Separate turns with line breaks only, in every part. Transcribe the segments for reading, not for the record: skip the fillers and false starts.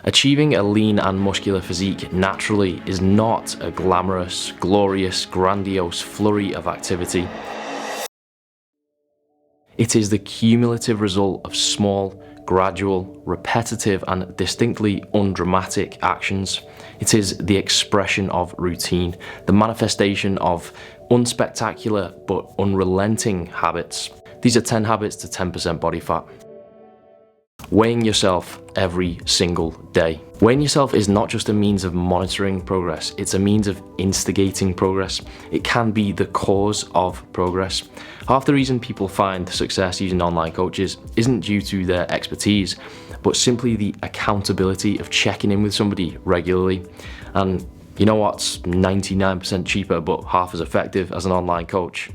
Achieving a lean and muscular physique naturally is not a glamorous, glorious, grandiose flurry of activity. It is the cumulative result of small, gradual, repetitive and distinctly undramatic actions. It is the expression of routine, the manifestation of unspectacular but unrelenting habits. These are 10 habits to 10% body fat. Weighing yourself every single day. Weighing yourself is not just a means of monitoring progress, it's a means of instigating progress. It can be the cause of progress. Half the reason people find success using online coaches isn't due to their expertise, but simply the accountability of checking in with somebody regularly. And you know what's 99% cheaper but half as effective as an online coach?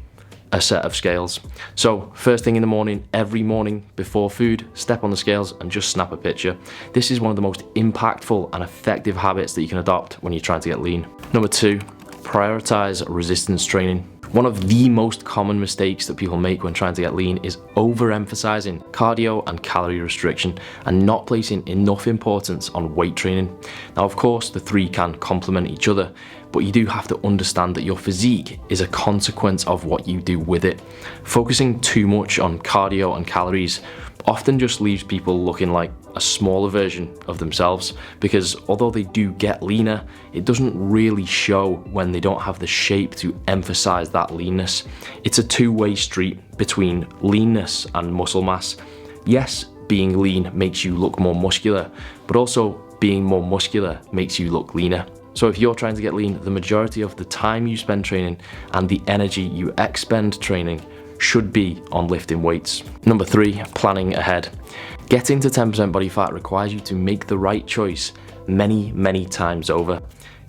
A set of scales. So first thing in the morning, every morning before food, step on the scales and just snap a picture. This is one of the most impactful and effective habits that you can adopt when you're trying to get lean. Number 2, prioritize resistance training. One of the most common mistakes that people make when trying to get lean is overemphasizing cardio and calorie restriction and not placing enough importance on weight training. Now, of course, the three can complement each other, but you do have to understand that your physique is a consequence of what you do with it. Focusing too much on cardio and calories often just leaves people looking like a smaller version of themselves, because although they do get leaner, it doesn't really show when they don't have the shape to emphasize that leanness. It's a two-way street between leanness and muscle mass. Yes, being lean makes you look more muscular, but also being more muscular makes you look leaner. So if you're trying to get lean, the majority of the time you spend training and the energy you expend training should be on lifting weights. Number 3, planning ahead. Getting to 10% body fat requires you to make the right choice many times over.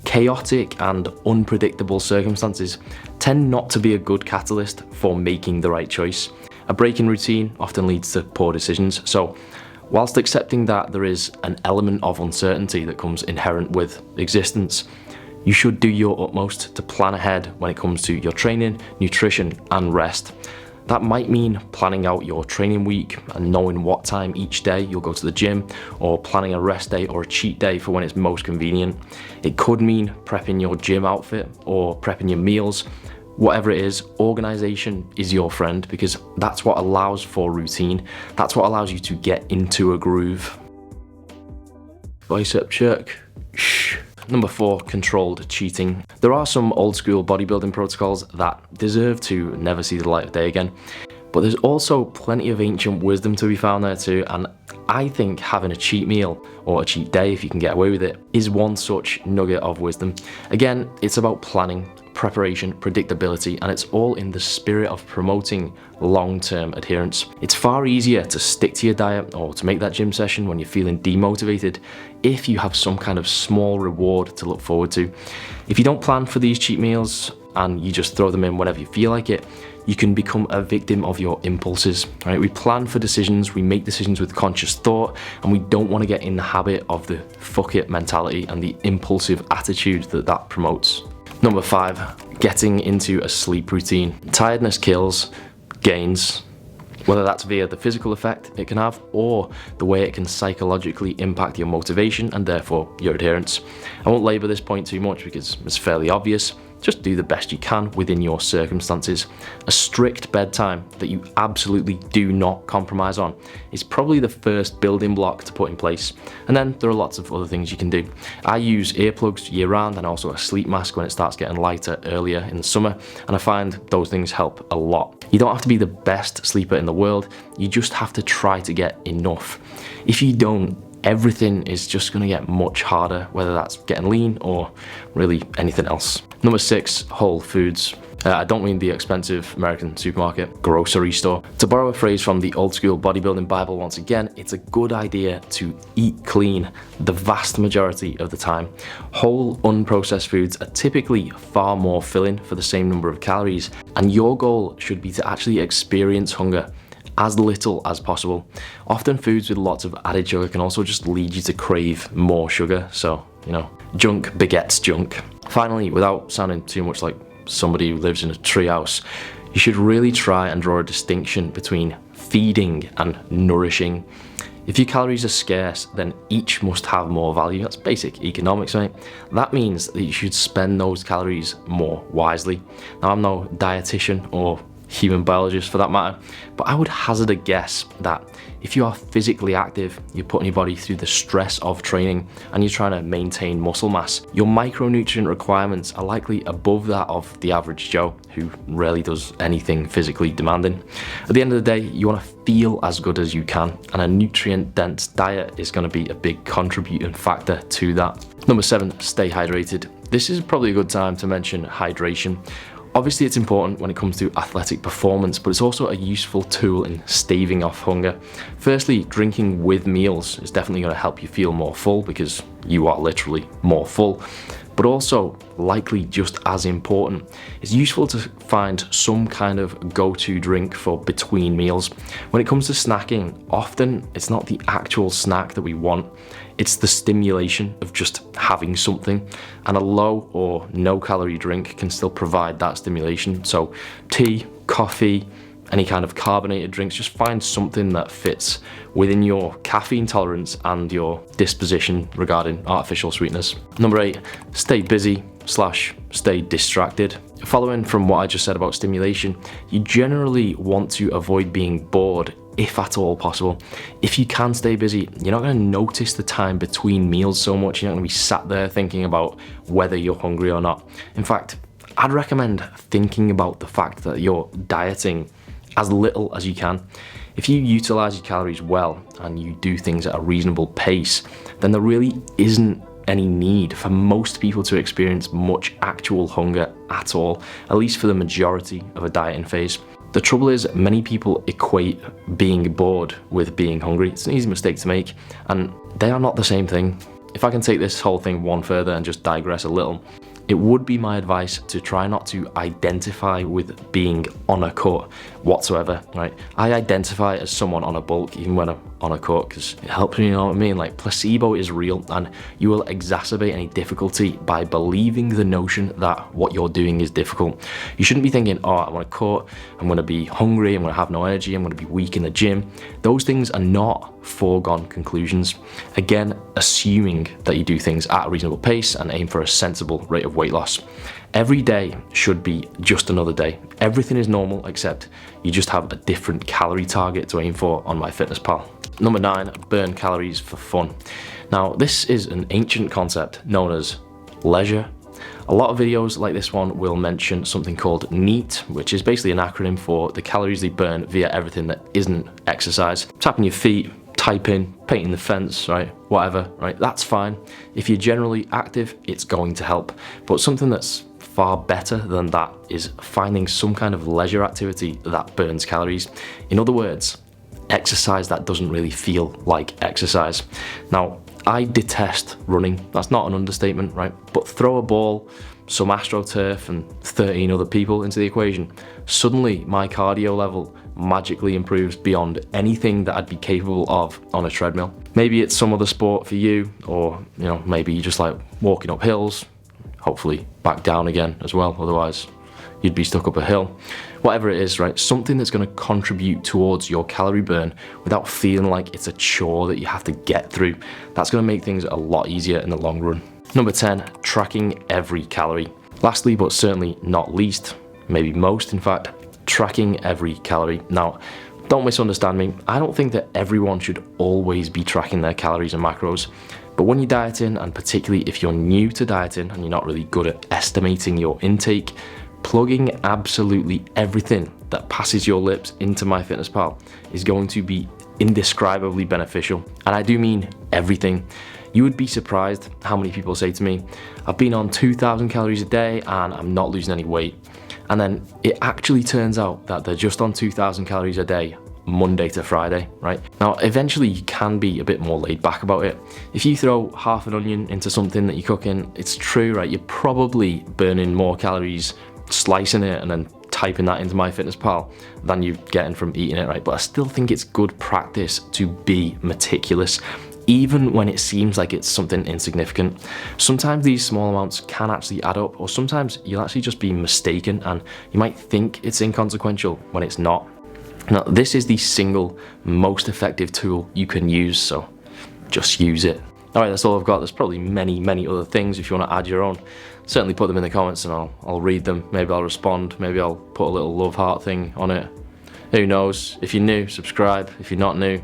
Chaotic and unpredictable circumstances tend not to be a good catalyst for making the right choice. A break in routine often leads to poor decisions. So whilst accepting that there is an element of uncertainty that comes inherent with existence, you should do your utmost to plan ahead when it comes to your training, nutrition, and rest. That might mean planning out your training week and knowing what time each day you'll go to the gym, or planning a rest day or a cheat day for when it's most convenient. It could mean prepping your gym outfit or prepping your meals. Whatever it is, organization is your friend, because that's what allows for routine. That's what allows you to get into a groove. Bicep check. Shh. Number 4, controlled cheating. There are some old school bodybuilding protocols that deserve to never see the light of day again, but there's also plenty of ancient wisdom to be found there too, and I think having a cheat meal, or a cheat day if you can get away with it, is one such nugget of wisdom. Again, it's about planning, preparation, predictability, and it's all in the spirit of promoting long-term adherence. It's far easier to stick to your diet or to make that gym session when you're feeling demotivated if you have some kind of small reward to look forward to. If you don't plan for these cheat meals and you just throw them in whenever you feel like it, you can become a victim of your impulses, right? We plan for decisions, we make decisions with conscious thought, and we don't want to get in the habit of the fuck it mentality and the impulsive attitude that promotes. Number 5, getting into a sleep routine. Tiredness kills, gains, whether that's via the physical effect it can have or the way it can psychologically impact your motivation and therefore your adherence. I won't labour this point too much because it's fairly obvious. Just do the best you can within your circumstances. A strict bedtime that you absolutely do not compromise on is probably the first building block to put in place. And then there are lots of other things you can do. I use earplugs year round and also a sleep mask when it starts getting lighter earlier in the summer, and I find those things help a lot. You don't have to be the best sleeper in the world, you just have to try to get enough. If you don't, everything is just going to get much harder, whether that's getting lean or really anything else. Number 6, whole foods. I don't mean the expensive American supermarket, grocery store. To borrow a phrase from the old school bodybuilding Bible once again, it's a good idea to eat clean the vast majority of the time. Whole, unprocessed foods are typically far more filling for the same number of calories, and your goal should be to actually experience hunger as little as possible. Often foods with lots of added sugar can also just lead you to crave more sugar, so, you know, junk begets junk. Finally, without sounding too much like somebody who lives in a treehouse, you should really try and draw a distinction between feeding and nourishing. If your calories are scarce, then each must have more value. That's basic economics, right? That means that you should spend those calories more wisely. Now, I'm no dietitian or human biologist for that matter, but I would hazard a guess that if you are physically active, you're putting your body through the stress of training and you're trying to maintain muscle mass, your micronutrient requirements are likely above that of the average Joe who rarely does anything physically demanding. At the end of the day, you want to feel as good as you can, and a nutrient-dense diet is going to be a big contributing factor to that. Number 7, stay hydrated. This is probably a good time to mention hydration. Obviously, it's important when it comes to athletic performance, but it's also a useful tool in staving off hunger. Firstly, drinking with meals is definitely going to help you feel more full because you are literally more full. But also, likely just as important, it's useful to find some kind of go-to drink for between meals. When it comes to snacking, often it's not the actual snack that we want, it's the stimulation of just having something, and a low or no calorie drink can still provide that stimulation. So tea, coffee, any kind of carbonated drinks, just find something that fits within your caffeine tolerance and your disposition regarding artificial sweeteners. Number 8, stay busy / stay distracted. Following from what I just said about stimulation, you generally want to avoid being bored if at all possible. If you can stay busy, you're not going to notice the time between meals so much. You're not going to be sat there thinking about whether you're hungry or not. In fact, I'd recommend thinking about the fact that you're dieting as little as you can. If you utilize your calories well and you do things at a reasonable pace, then there really isn't any need for most people to experience much actual hunger at all, at least for the majority of a dieting phase. The trouble is, many people equate being bored with being hungry. It's an easy mistake to make, and they are not the same thing. If I can take this whole thing one further and just digress a little, it would be my advice to try not to identify with being on a cut whatsoever, right? I identify as someone on a bulk even when I'm on a cut because it helps me, you know what I mean? Like, placebo is real, and you will exacerbate any difficulty by believing the notion that what you're doing is difficult. You shouldn't be thinking, oh, I want to cut, I'm going to be hungry, I'm going to have no energy, I'm going to be weak in the gym. Those things are not foregone conclusions. Again, assuming that you do things at a reasonable pace and aim for a sensible rate of weight loss. Every day should be just another day. Everything is normal except you just have a different calorie target to aim for on MyFitnessPal. Number 9, burn calories for fun. Now, this is an ancient concept known as leisure. A lot of videos like this one will mention something called NEAT, which is basically an acronym for the calories they burn via everything that isn't exercise. Tapping your feet, typing, painting the fence, right? Whatever, right? That's fine. If you're generally active, it's going to help. But something that's far better than that is finding some kind of leisure activity that burns calories. In other words, exercise that doesn't really feel like exercise. Now, I detest running. That's not an understatement, right? But throw a ball, some AstroTurf and 13 other people into the equation. Suddenly, my cardio level magically improves beyond anything that I'd be capable of on a treadmill. Maybe it's some other sport for you, or maybe you just like walking up hills, hopefully back down again as well, otherwise you'd be stuck up a hill. Whatever it is, right? Something that's going to contribute towards your calorie burn without feeling like it's a chore that you have to get through. That's going to make things a lot easier in the long run. Number 10, tracking every calorie. Lastly, but certainly not least, maybe most in fact, tracking every calorie. Now, don't misunderstand me. I don't think that everyone should always be tracking their calories and macros. But when you're dieting, and particularly if you're new to dieting and you're not really good at estimating your intake, plugging absolutely everything that passes your lips into MyFitnessPal is going to be indescribably beneficial. And I do mean everything. You would be surprised how many people say to me, I've been on 2,000 calories a day and I'm not losing any weight. And then it actually turns out that they're just on 2,000 calories a day, Monday to Friday, right? Now, eventually you can be a bit more laid back about it. If you throw half an onion into something that you're cooking, it's true, right? You're probably burning more calories slicing it and then typing that into MyFitnessPal than you're getting from eating it, right? But I still think it's good practice to be meticulous, even when it seems like it's something insignificant. Sometimes these small amounts can actually add up, or sometimes you'll actually just be mistaken and you might think it's inconsequential when it's not. Now, this is the single most effective tool you can use, so just use it. All right, that's all I've got. There's probably many other things. If you want to add your own, certainly put them in the comments and I'll read them. Maybe I'll respond. Maybe I'll put a little love heart thing on it. Who knows? If you're new, subscribe. If you're not new,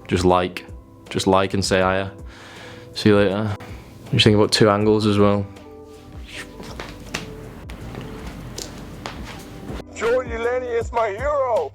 just like and say hiya. See you later. What do you think about 2 angles as well?
Jordy Lenny is my hero.